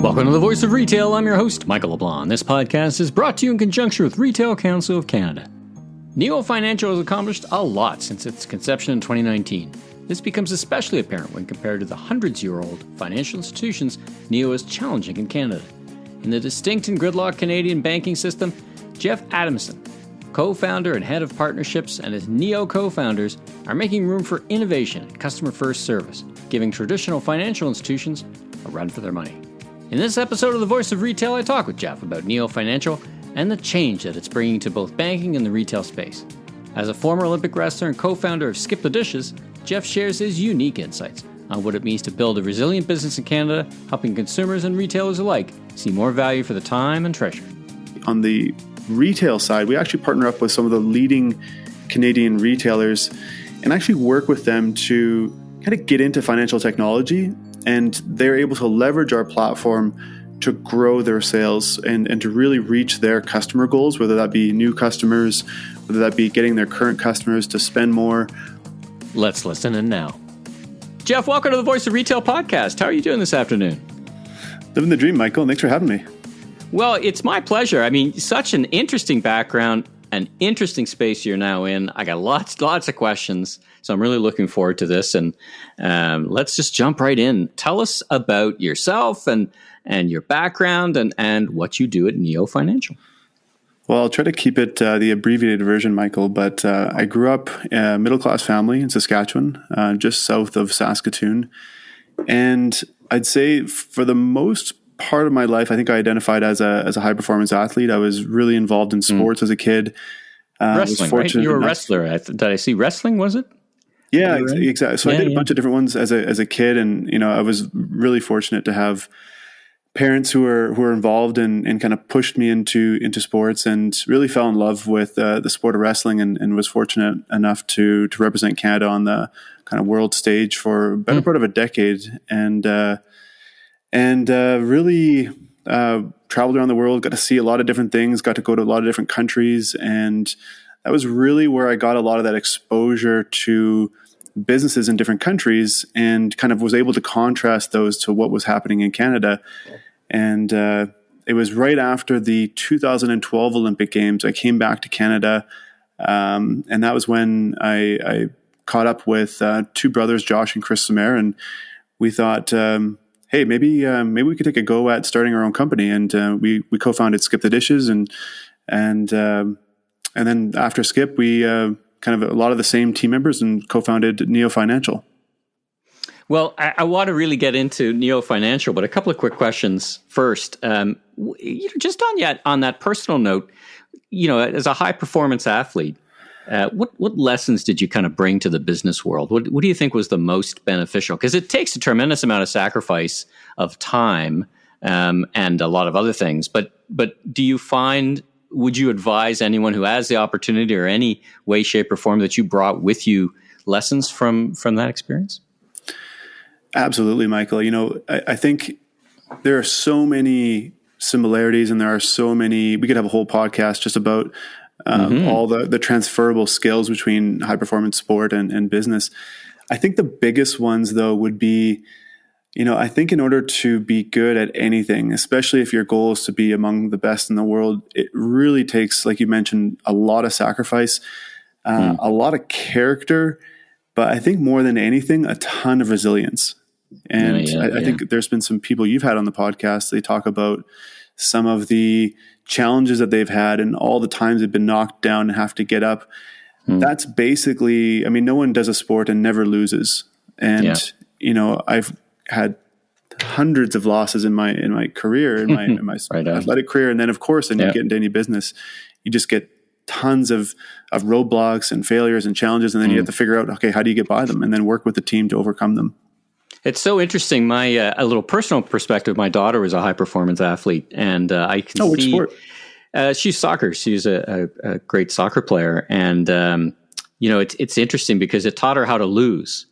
Welcome to the Voice of Retail. I'm your host, Michael LeBlanc. This podcast is brought to you in conjunction with Retail Council of Canada. Neo Financial has accomplished a lot since its conception in 2019. This becomes especially apparent when compared to the hundreds-year-old financial institutions Neo is challenging in Canada. In the distinct and gridlocked Canadian banking system, Jeff Adamson, co-founder and head of partnerships, and his Neo co-founders are making room for innovation and customer-first service, giving traditional financial institutions a run for their money. In this episode of The Voice of Retail, I talk with Jeff about Neo Financial and the change that it's bringing to both banking and the retail space. As a former Olympic wrestler and co-founder of Skip the Dishes, Jeff shares his unique insights on what it means to build a resilient business in Canada, helping consumers and retailers alike see more value for the time and treasure. On the retail side, we actually partner up with some of the leading Canadian retailers and actually work with them to kind of get into financial technology, and they're able to leverage our platform to grow their sales and to really reach their customer goals, whether that be new customers, whether that be getting their current customers to spend more. Let's listen in now. Jeff, welcome to the Voice of Retail podcast. How are you doing this afternoon? Living the dream, Michael. Thanks for having me. Well, it's my pleasure. I mean, such an interesting background, an interesting space you're now in. I got lots of questions, so I'm really looking forward to this. And let's just jump right in. Tell us about yourself and your background and what you do at Neo Financial. Well, I'll try to keep it the abbreviated version, Michael, but I grew up in a middle-class family in Saskatchewan, just south of Saskatoon. And I'd say for the most part of my life, I think I identified as a high-performance athlete. I was really involved in sports as a kid. Wrestling, right? You were a wrestler. Did I see wrestling, was it? Yeah, exactly. So I did a bunch of different ones as a kid, and I was really fortunate to have parents who were involved and kind of pushed me into sports, and really fell in love with the sport of wrestling, and was fortunate enough to represent Canada on the kind of world stage for a better part of a decade, and really traveled around the world, got to see a lot of different things, got to go to a lot of different countries, and that was really where I got a lot of that exposure to businesses in different countries, and kind of was able to contrast those to what was happening in Canada. And it was right after the 2012 Olympic Games, I came back to Canada, and that was when I caught up with two brothers, Josh and Chris Sumer, and we thought, hey, maybe we could take a go at starting our own company, and we co-founded Skip the Dishes, and then after Skip, we kind of a lot of the same team members and co-founded Neo Financial. Well, I want to really get into Neo Financial, but a couple of quick questions first. Just on that personal note, as a high performance athlete, what lessons did you kind of bring to the business world? What do you think was the most beneficial? Because it takes a tremendous amount of sacrifice of time and a lot of other things. But do you find, would you advise anyone who has the opportunity or any way, shape, or form that you brought with you lessons from that experience? Absolutely, Michael. I think there are so many similarities, and there are so many, we could have a whole podcast just about all the transferable skills between high performance sport and business. I think the biggest ones, though, would be, I think in order to be good at anything, especially if your goal is to be among the best in the world, it really takes, like you mentioned, a lot of sacrifice, a lot of character, but I think more than anything, a ton of resilience. And I think there's been some people you've had on the podcast, they talk about some of the challenges that they've had and all the times they've been knocked down and have to get up. That's basically, no one does a sport and never loses. And, I've had hundreds of losses in my career, in my right athletic career. And then of course, you get into any business, you just get tons of roadblocks and failures and challenges. And then you have to figure out, okay, how do you get by them? And then work with the team to overcome them. It's so interesting. My a little personal perspective. My daughter was a high performance athlete, and I can see. Which sport? She's soccer. She's a great soccer player, and it's interesting because it taught her how to lose.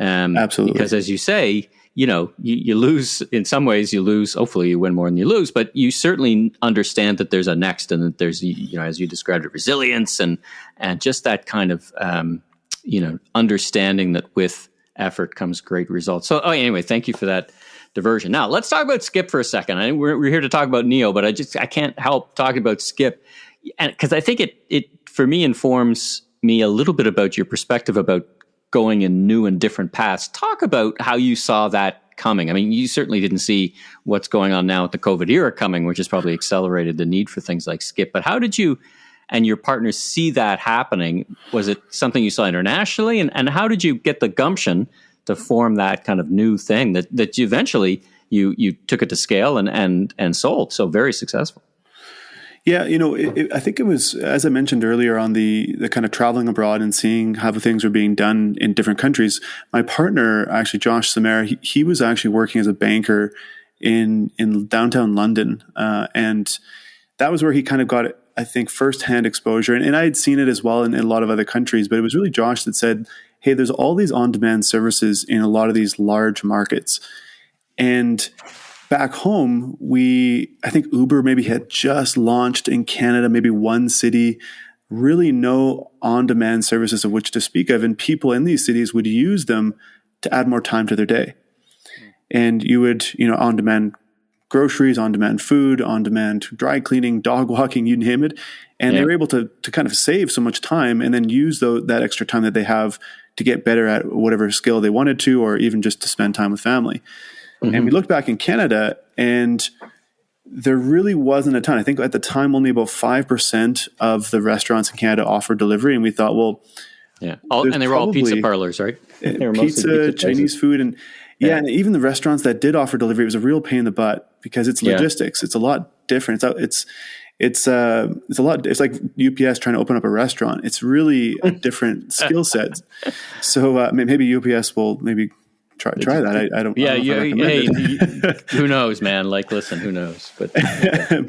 Absolutely. Because as you say, you lose in some ways. You lose. Hopefully, you win more than you lose, but you certainly understand that there's a next, and that there's as you described it, resilience and just that kind of understanding that with effort comes great results. So anyway, thank you for that diversion. Now let's talk about Skip for a second. We're here to talk about Neo, but I can't help talking about Skip, and because I think it for me informs me a little bit about your perspective about going in new and different paths. Talk about how you saw that coming. I mean, you certainly didn't see what's going on now with the COVID era coming, which has probably accelerated the need for things like Skip. But how did you and your partners see that happening? Was it something you saw internationally? And how did you get the gumption to form that kind of new thing that you eventually you took it to scale and sold? So very successful. Yeah, I think it was, as I mentioned earlier, on the kind of traveling abroad and seeing how things were being done in different countries. My partner, actually, Josh Samara, he was actually working as a banker in downtown London. And that was where he kind of got, I think, firsthand exposure. And I had seen it as well in a lot of other countries, but it was really Josh that said, hey, there's all these on-demand services in a lot of these large markets. And back home, I think Uber maybe had just launched in Canada, maybe one city, really no on-demand services of which to speak of. And people in these cities would use them to add more time to their day. And you would, on-demand groceries, on-demand food, on-demand dry cleaning, dog walking, you name it. And they were able to kind of save so much time and then use that extra time that they have to get better at whatever skill they wanted to, or even just to spend time with family. Mm-hmm. And we looked back in Canada and there really wasn't a ton. I think at the time only about 5% of the restaurants in Canada offered delivery. And we thought, well, and they were all pizza parlors, right? They were pizza, Chinese food. And and even the restaurants that did offer delivery, it was a real pain in the butt because it's logistics. It's a lot different. It's like UPS trying to open up a restaurant. It's really a different skill set. So maybe UPS will try that. I don't. Yeah, who knows, man? Listen, who knows? But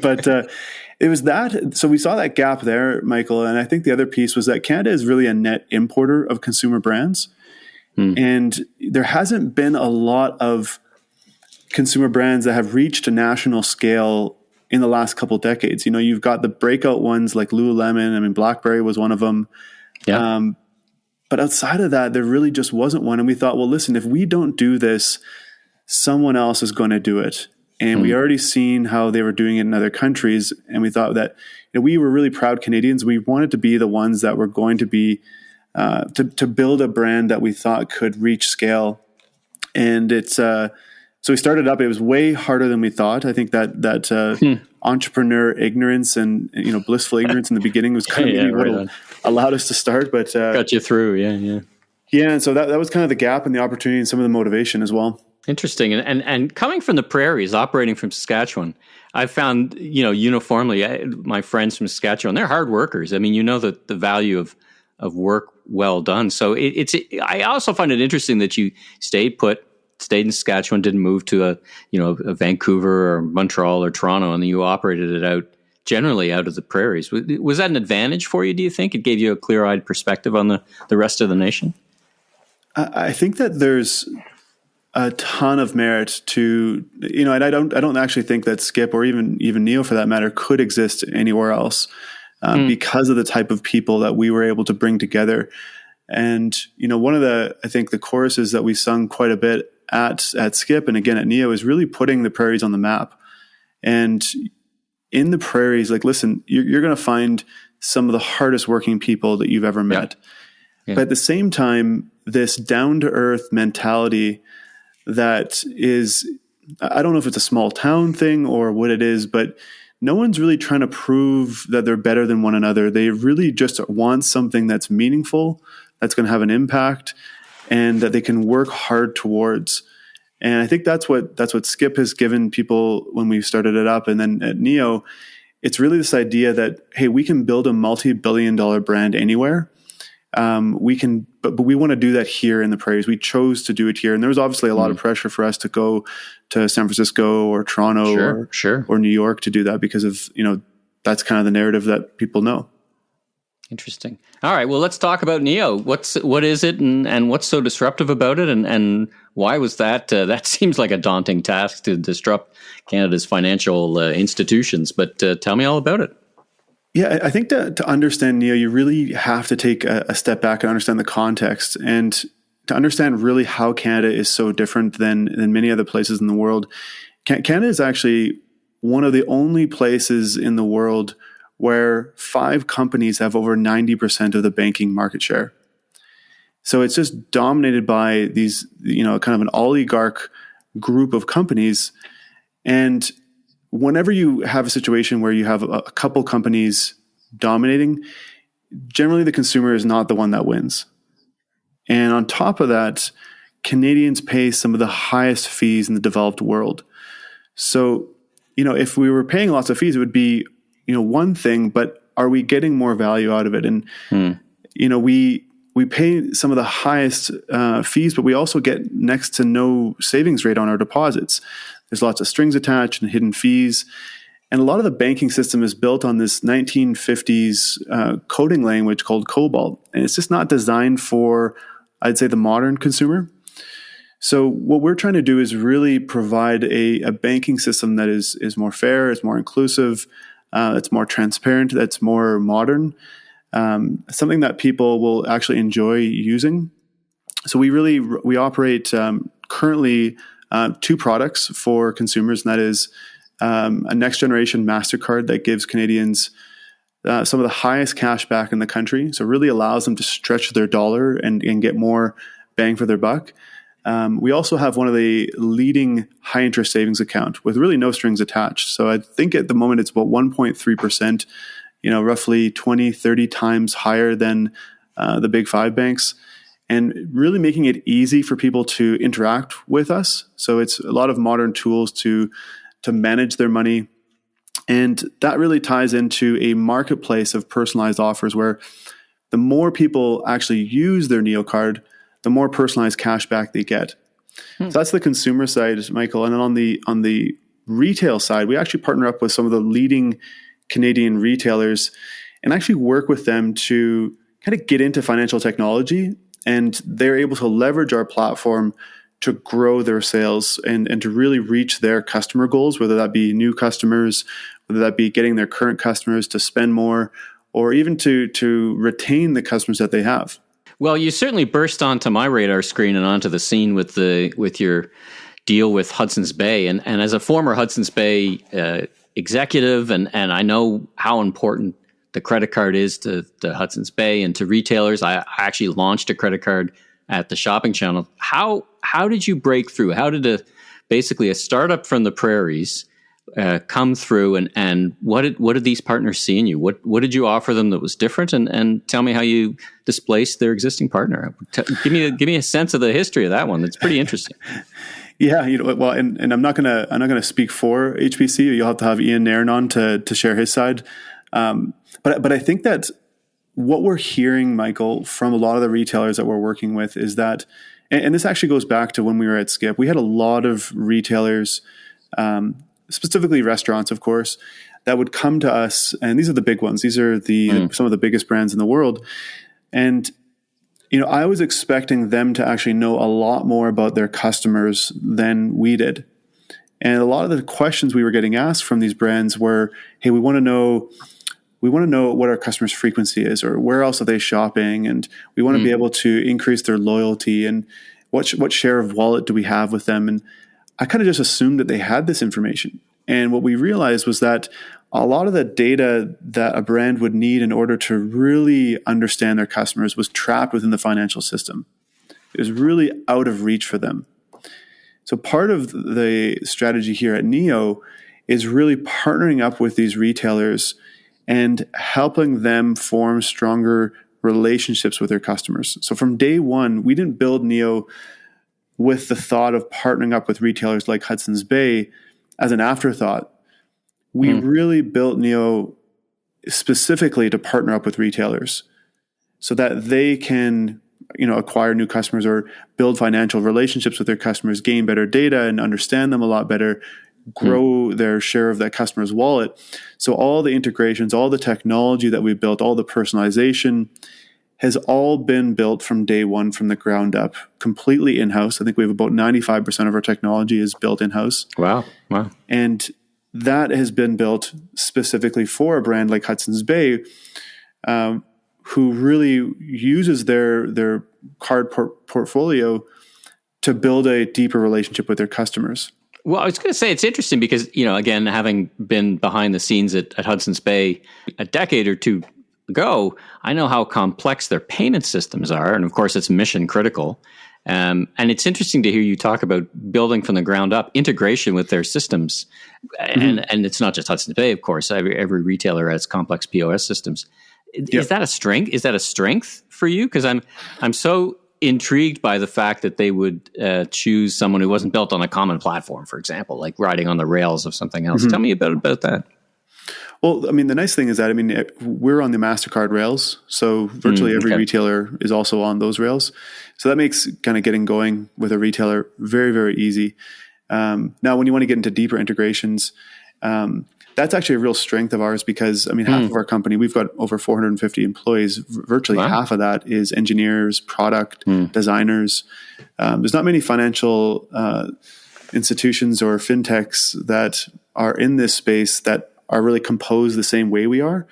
but it was that. So we saw that gap there, Michael. And I think the other piece was that Canada is really a net importer of consumer brands, and there hasn't been a lot of consumer brands that have reached a national scale in the last couple of decades. You've got the breakout ones like Lululemon. I mean, BlackBerry was one of them. Yeah. But outside of that, there really just wasn't one. And we thought, well, listen, if we don't do this, someone else is going to do it. And we already seen how they were doing it in other countries. And we thought that we were really proud Canadians. We wanted to be the ones that were going to be to build a brand that we thought could reach scale. And it's so we started up. It was way harder than we thought. I think that entrepreneur ignorance and blissful ignorance in the beginning was kind of what allowed us to start. But got you through, yeah. And so that was kind of the gap and the opportunity and some of the motivation as well. Interesting. And coming from the prairies, operating from Saskatchewan, I've found uniformly my friends from Saskatchewan, they're hard workers. I mean, the value of work well done. So I also find it interesting that you stayed in Saskatchewan, didn't move to a Vancouver or Montreal or Toronto, and then you operated it generally out of the prairies. Was that an advantage for you, do you think? It gave you a clear-eyed perspective on the rest of the nation? I think that there's a ton of merit to, and I don't actually think that Skip or even Neo for that matter could exist anywhere else because of the type of people that we were able to bring together. And, one of I think the choruses that we sung quite a bit at Skip and again at Neo is really putting the prairies on the map. And in the prairies, listen, you're going to find some of the hardest working people that you've ever met. Yeah. But at the same time, this down to earth mentality that is, I don't know if it's a small town thing or what it is, but no one's really trying to prove that they're better than one another. They really just want something that's meaningful, that's going to have an impact, and that they can work hard towards. And I think that's what Skip has given people when we started it up. And then at Neo, it's really this idea that, hey, we can build a multi-billion-dollar brand anywhere. But we want to do that here in the prairies. We chose to do it here. And there was obviously a lot of pressure for us to go to San Francisco or Toronto or New York to do that because of, that's kind of the narrative that people know. Interesting. All right. Well, let's talk about Neo. What is it and what's so disruptive about it? And why was that? That seems like a daunting task to disrupt Canada's financial institutions, but tell me all about it. Yeah, I think to understand Neo, you really have to take a step back and understand the context. And to understand really how Canada is so different than many other places in the world. Canada is actually one of the only places in the world where 5 companies have over 90% of the banking market share. So it's just dominated by these, kind of an oligarch group of companies. And whenever you have a situation where you have a couple companies dominating, generally the consumer is not the one that wins. And on top of that, Canadians pay some of the highest fees in the developed world. So, if we were paying lots of fees, it would be, one thing, but are we getting more value out of it? And, we pay some of the highest fees, but we also get next to no savings rate on our deposits. There's lots of strings attached and hidden fees. And a lot of the banking system is built on this 1950s coding language called COBOL. And it's just not designed for, I'd say, the modern consumer. So what we're trying to do is really provide a banking system that is more fair, is more inclusive, that's more transparent, that's more modern, something that people will actually enjoy using. So we operate currently 2 products for consumers, and that is a next generation MasterCard that gives Canadians some of the highest cash back in the country. So it really allows them to stretch their dollar and get more bang for their buck. We also have one of the leading high interest savings account with really no strings attached. So I think at the moment it's about 1.3%, roughly 20, 30 times higher than the big 5 banks, and really making it easy for people to interact with us. So it's a lot of modern tools to manage their money. And that really ties into a marketplace of personalized offers where the more people actually use their NeoCard, the more personalized cash back they get. So that's the consumer side, Michael. And then on the retail side, we actually partner up with some of the leading Canadian retailers and actually work with them to kind of get into financial technology. And they're able to leverage our platform to grow their sales and to really reach their customer goals, whether that be new customers, whether that be getting their current customers to spend more, or even to retain the customers that they have. Well, you certainly burst onto my radar screen and onto the scene with your deal with Hudson's Bay. And as a former Hudson's Bay executive, and I know how important the credit card is to Hudson's Bay and to retailers. I actually launched a credit card at the shopping channel. How did you break through? How did basically a startup from the prairies come through, and what did these partners see in you? What did you offer them that was different? And tell me how you displaced their existing partner. Give me a sense of the history of that one. That's pretty interesting. Yeah, well, and I'm not gonna speak for HBC. You'll have to have Ian Nairn on to share his side. But I think that what we're hearing, Michael, from a lot of the retailers that we're working with is that, and this actually goes back to when we were at Skip, we had a lot of retailers, specifically restaurants, of course, that would come to us, and these are the big ones. These are some of the biggest brands in the world. And, I was expecting them to actually know a lot more about their customers than we did. And a lot of the questions we were getting asked from these brands were, hey, we want to know what our customers' frequency is, or where else are they shopping, and we want to be able to increase their loyalty, and what share of wallet do we have with them. And I kind of just assumed that they had this information. And what we realized was that a lot of the data that a brand would need in order to really understand their customers was trapped within the financial system. It was really out of reach for them. So part of the strategy here at Neo is really partnering up with these retailers and helping them form stronger relationships with their customers. So from day one, we didn't build Neo with the thought of partnering up with retailers like Hudson's Bay as an afterthought. We really built Neo specifically to partner up with retailers so that they can, acquire new customers or build financial relationships with their customers, gain better data and understand them a lot better, grow their share of that customer's wallet. So all the integrations, all the technology that we built, all the personalization has all been built from day one, from the ground up, completely in-house. I think we have about 95% of our technology is built in-house. Wow. And that has been built specifically for a brand like Hudson's Bay, who really uses their card portfolio to build a deeper relationship with their customers. Well, I was going to say it's interesting because, again, having been behind the scenes at Hudson's Bay a decade or two ago, I know how complex their payment systems are. And of course, it's mission critical. And it's interesting to hear you talk about building from the ground up integration with their systems. And it's not just Hudson's Bay, of course. Every retailer has complex POS systems. Is that a strength? Is that a strength for you? Because I'm so intrigued by the fact that they would choose someone who wasn't built on a common platform, for example, like riding on the rails of something else. Tell me about that. Well, I mean, the nice thing is that, we're on the MasterCard rails, so virtually every retailer is also on those rails. So that makes kind of getting going with a retailer very, very easy. Now, when you want to get into deeper integrations, that's actually a real strength of ours because, half of our company, we've got over 450 employees. Virtually half of that is engineers, product, designers. There's not many financial institutions or fintechs that are in this space that are really composed the same way we are.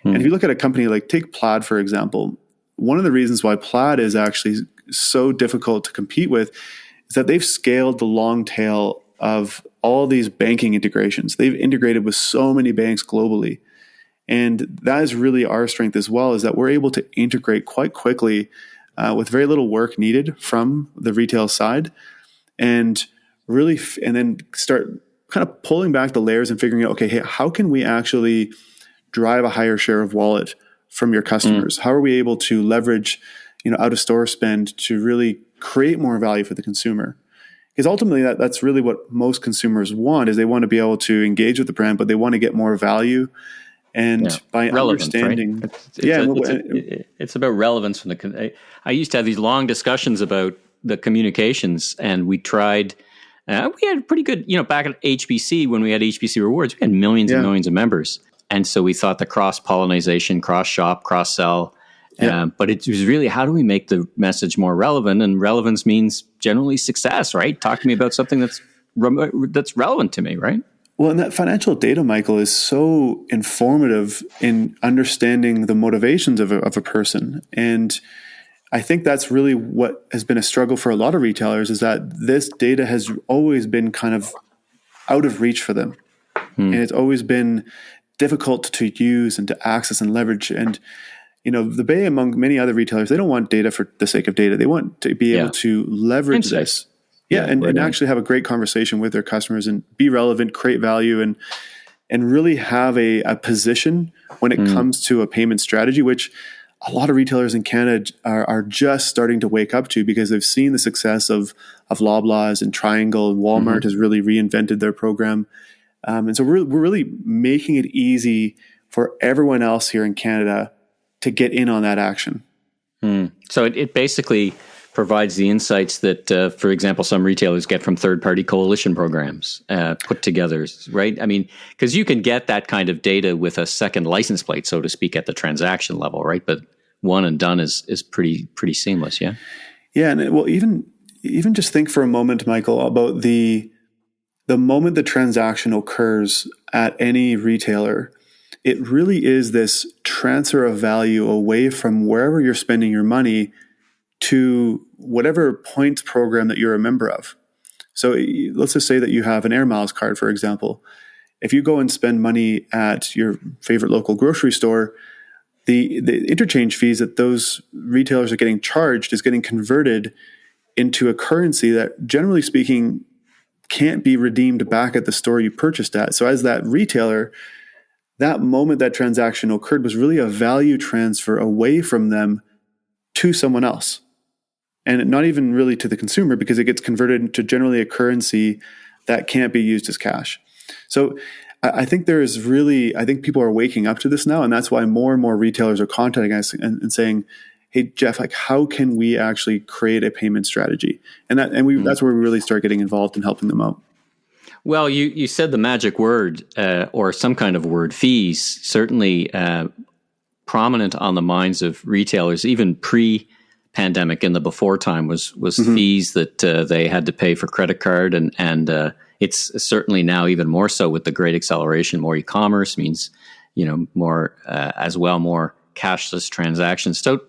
And if you look at a company like, take Plaid, for example, one of the reasons why Plaid is actually so difficult to compete with is that they've scaled the long tail of all these banking integrations. They've integrated with so many banks globally. And that is really our strength as well, is that we're able to integrate quite quickly with very little work needed from the retail side and really, and then start kind of pulling back the layers and figuring out, okay, hey, how can we actually drive a higher share of wallet from your customers? How are we able to leverage, out of store spend to really create more value for the consumer? Because ultimately that's really what most consumers want, is they want to be able to engage with the brand, but they want to get more value. And by relevance, understanding, right? It's about relevance. I used to have these long discussions about the communications, and we tried. We had pretty good, back at HBC, when we had HBC Rewards, we had millions and millions of members. And so we thought the cross-pollination, cross-shop, cross-sell. But it was really, how do we make the message more relevant? And relevance means generally success, right? Talk to me about something that's relevant to me, right? Well, and that financial data, Michael, is so informative in understanding the motivations of a person. And I think that's really what has been a struggle for a lot of retailers, is that this data has always been kind of out of reach for them. And it's always been difficult to use and to access and leverage. And, the Bay, among many other retailers, they don't want data for the sake of data. They want to be able to leverage this. And actually have a great conversation with their customers and be relevant, create value, and really have a position when it comes to a payment strategy, which a lot of retailers in Canada are just starting to wake up to, because they've seen the success of Loblaws and Triangle, and Walmart has really reinvented their program. And so we're really making it easy for everyone else here in Canada to get in on that action. So it basically provides the insights that, for example, some retailers get from third-party coalition programs put together, right? Because you can get that kind of data with a second license plate, so to speak, at the transaction level, right? But one and done is pretty seamless, yeah? Yeah, and well, even just think for a moment, Michael, about the moment the transaction occurs at any retailer. It really is this transfer of value away from wherever you're spending your money to whatever points program that you're a member of. So let's just say that you have an Air Miles card, for example. If you go and spend money at your favorite local grocery store, the interchange fees that those retailers are getting charged is getting converted into a currency that, generally speaking, can't be redeemed back at the store you purchased at. So as that retailer, that moment that transaction occurred was really a value transfer away from them to someone else. And not even really to the consumer, because it gets converted into generally a currency that can't be used as cash. So I think I think people are waking up to this now. And that's why more and more retailers are contacting us and saying, hey, Jeff, how can we actually create a payment strategy? And that's where we really start getting involved in helping them out. Well, you said the magic word, or some kind of word, fees, certainly prominent on the minds of retailers, even pre-pandemic. In the before time was fees that they had to pay for credit card, and it's certainly now even more so with the great acceleration. More e-commerce means more as well, more cashless transactions. So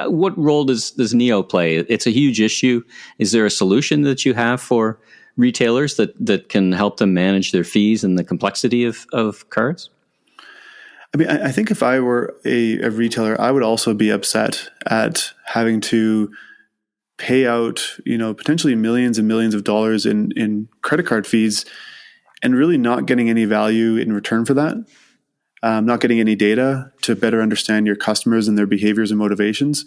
what role does Neo play? It's a huge issue. Is there a solution that you have for retailers that can help them manage their fees and the complexity of cards? I mean, I think if I were a retailer, I would also be upset at having to pay out, potentially millions and millions of dollars in credit card fees and really not getting any value in return for that. Not getting any data to better understand your customers and their behaviors and motivations.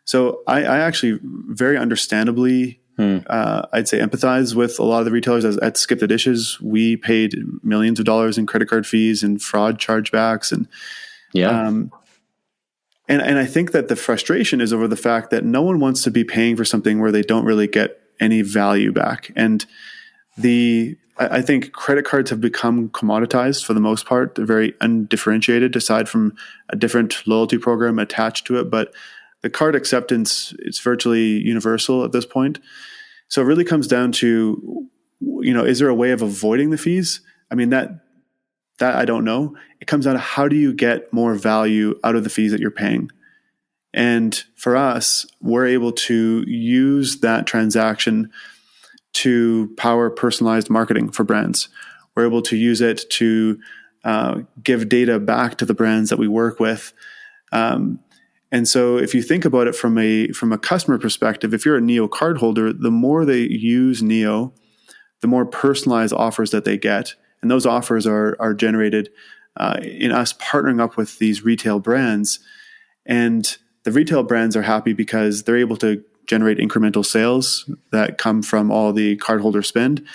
So I actually very understandably, I'd say, empathize with a lot of the retailers. At Skip the Dishes, we paid millions of dollars in credit card fees and fraud chargebacks. And and I think that the frustration is over the fact that no one wants to be paying for something where they don't really get any value back. And I think credit cards have become commoditized for the most part. They're very undifferentiated, aside from a different loyalty program attached to it. But the card acceptance, it's virtually universal at this point. So it really comes down to, is there a way of avoiding the fees? I mean, that I don't know. It comes down to how do you get more value out of the fees that you're paying? And for us, we're able to use that transaction to power personalized marketing for brands. We're able to use it to give data back to the brands that we work with. And so if you think about it from a customer perspective, if you're a Neo cardholder, the more they use Neo, the more personalized offers that they get. And those offers are generated in us partnering up with these retail brands. And the retail brands are happy because they're able to generate incremental sales that come from all the cardholder spend.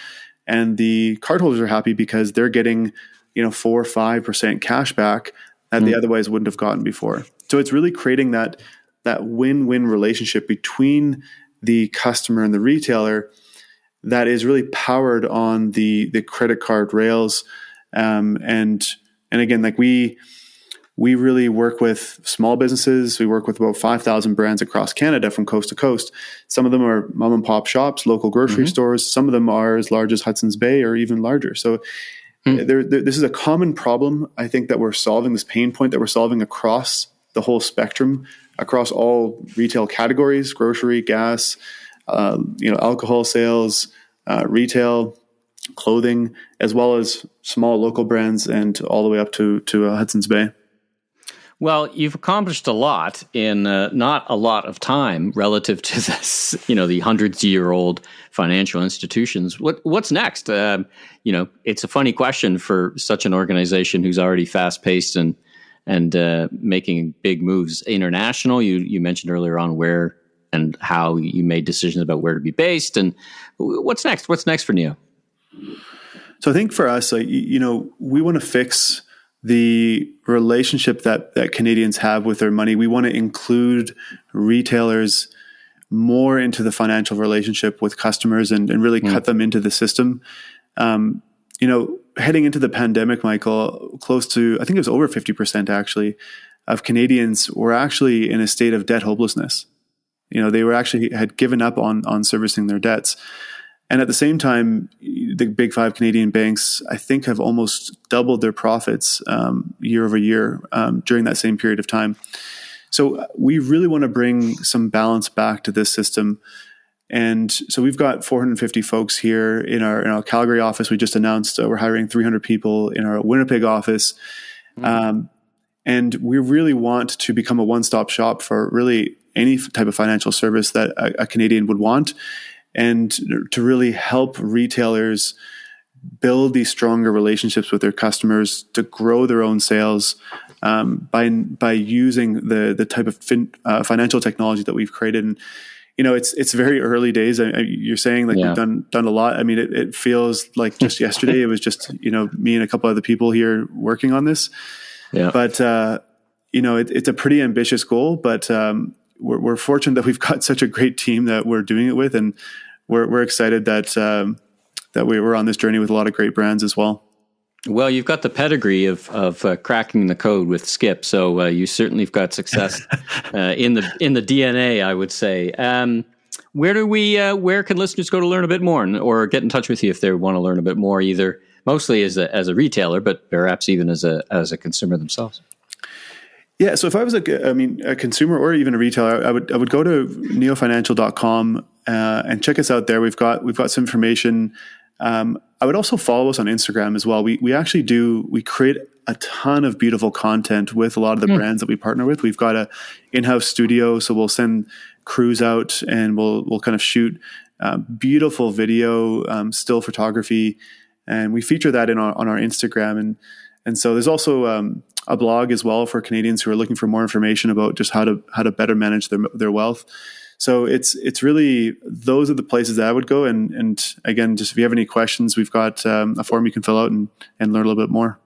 And the cardholders are happy because they're getting, 4 or 5% cash back that they otherwise wouldn't have gotten before. So it's really creating that win-win relationship between the customer and the retailer that is really powered on the credit card rails. And again, like we really work with small businesses. We work with about 5,000 brands across Canada from coast to coast. Some of them are mom and pop shops, local grocery stores. Some of them are as large as Hudson's Bay or even larger. So this is a common problem, I think, that we're solving, this pain point that we're solving across the whole spectrum, across all retail categories, grocery, gas, alcohol sales, retail, clothing, as well as small local brands and all the way up to Hudson's Bay. Well, you've accomplished a lot in not a lot of time relative to this, the hundreds-year-old financial institutions. What's next? It's a funny question for such an organization who's already fast-paced and making big moves international. You mentioned earlier on where and how you made decisions about where to be based. And what's next? What's next for Neo? So I think for us, we want to fix the relationship that Canadians have with their money. We want to include retailers more into the financial relationship with customers and really cut them into the system. Heading into the pandemic, Michael, close to, I think it was over 50% actually, of Canadians were actually in a state of debt hopelessness. They were actually had given up on servicing their debts. And at the same time, the big 5 Canadian banks, I think, have almost doubled their profits year over year during that same period of time. So we really want to bring some balance back to this system. And so we've got 450 folks here in our Calgary office. We just announced we're hiring 300 people in our Winnipeg office. And we really want to become a one-stop shop for really any type of financial service that a Canadian would want, and to really help retailers build these stronger relationships with their customers, to grow their own sales by using the type of financial technology that we've created. And it's very early days. You're saying like we've done a lot. I mean, it feels like just yesterday it was just me and a couple other people here working on this. Yeah. But it's a pretty ambitious goal. But we're fortunate that we've got such a great team that we're doing it with, and we're excited that we were on this journey with a lot of great brands as well. Well, you've got the pedigree of cracking the code with Skip, so you certainly have got success in the DNA, I would say. Where can listeners go to learn a bit more, or get in touch with you if they want to learn a bit more, either mostly as a retailer, but perhaps even as a consumer themselves? Yeah. So if I was a consumer or even a retailer, I would go to neofinancial.com and check us out there. We've got some information. I would also follow us on Instagram as well. We create a ton of beautiful content with a lot of the brands that we partner with. We've got a in-house studio, so we'll send crews out and we'll kind of shoot beautiful video, still photography, and we feature that on our Instagram. And so there's also a blog as well for Canadians who are looking for more information about just how to better manage their wealth. So it's really, those are the places that I would go. And again, just if you have any questions, we've got a form you can fill out and learn a little bit more.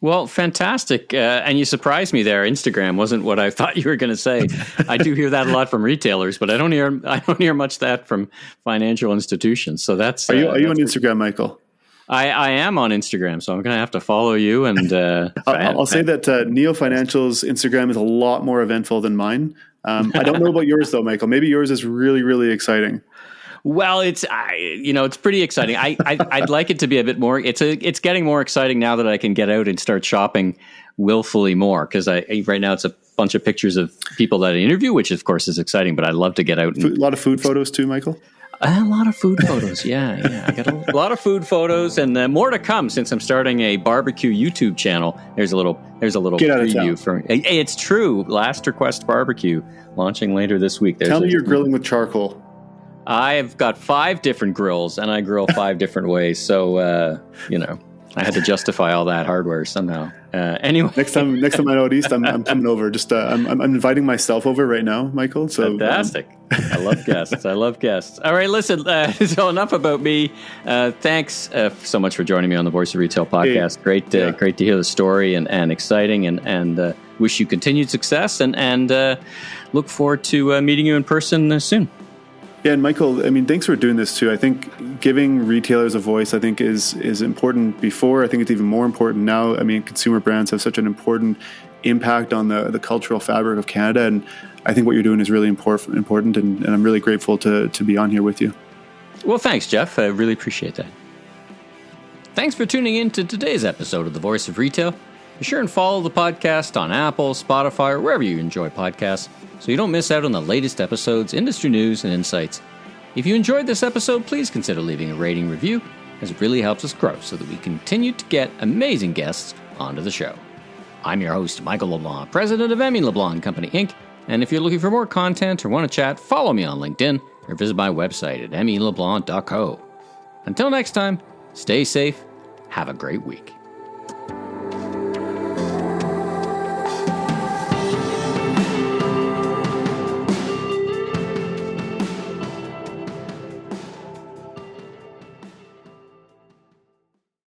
Well, fantastic. And you surprised me there. Instagram wasn't what I thought you were going to say. I do hear that a lot from retailers, but I don't hear much that from financial institutions. So that's, Are you on Instagram, Michael? I am on Instagram, so I'm going to have to follow you. And I'll say that Neo Financial's Instagram is a lot more eventful than mine. I don't know about yours though, Michael. Maybe yours is really, really exciting. Well, it's pretty exciting. I'd like it to be a bit more. It's getting more exciting now that I can get out and start shopping willfully more. Because right now it's a bunch of pictures of people that I interview, which of course is exciting. But I'd love to get out and a lot of food photos too, Michael. A lot of food photos, yeah. I got a lot of food photos, and more to come since I'm starting a barbecue YouTube channel. There's a little preview for. Hey, it's true. Last Request Barbecue launching later this week. Tell me you're grilling with charcoal. I've got 5 different grills, and I grill 5 different ways. So I had to justify all that hardware somehow. Anyway, next time I know East, I'm coming over. Just I'm inviting myself over right now, Michael. So fantastic. I love guests. All right, listen. So enough about me. Thanks so much for joining me on the Voice of Retail podcast. Hey, great to hear the story and exciting and wish you continued success and look forward to meeting you in person soon. Yeah, and Michael, thanks for doing this too. I think giving retailers a voice, I think, is important before. I think it's even more important now. Consumer brands have such an important impact on the cultural fabric of Canada, and I think what you're doing is really important, and I'm really grateful to be on here with you. Well, thanks, Jeff. I really appreciate that. Thanks for tuning in to today's episode of The Voice of Retail. Be sure and follow the podcast on Apple, Spotify, or wherever you enjoy podcasts, so you don't miss out on the latest episodes, industry news, and insights. If you enjoyed this episode, please consider leaving a rating review, as it really helps us grow so that we continue to get amazing guests onto the show. I'm your host, Michael LeBlanc, president of Emmy LeBlanc Company, Inc., and if you're looking for more content or want to chat, follow me on LinkedIn or visit my website at emmyleblanc.co. Until next time, stay safe, have a great week.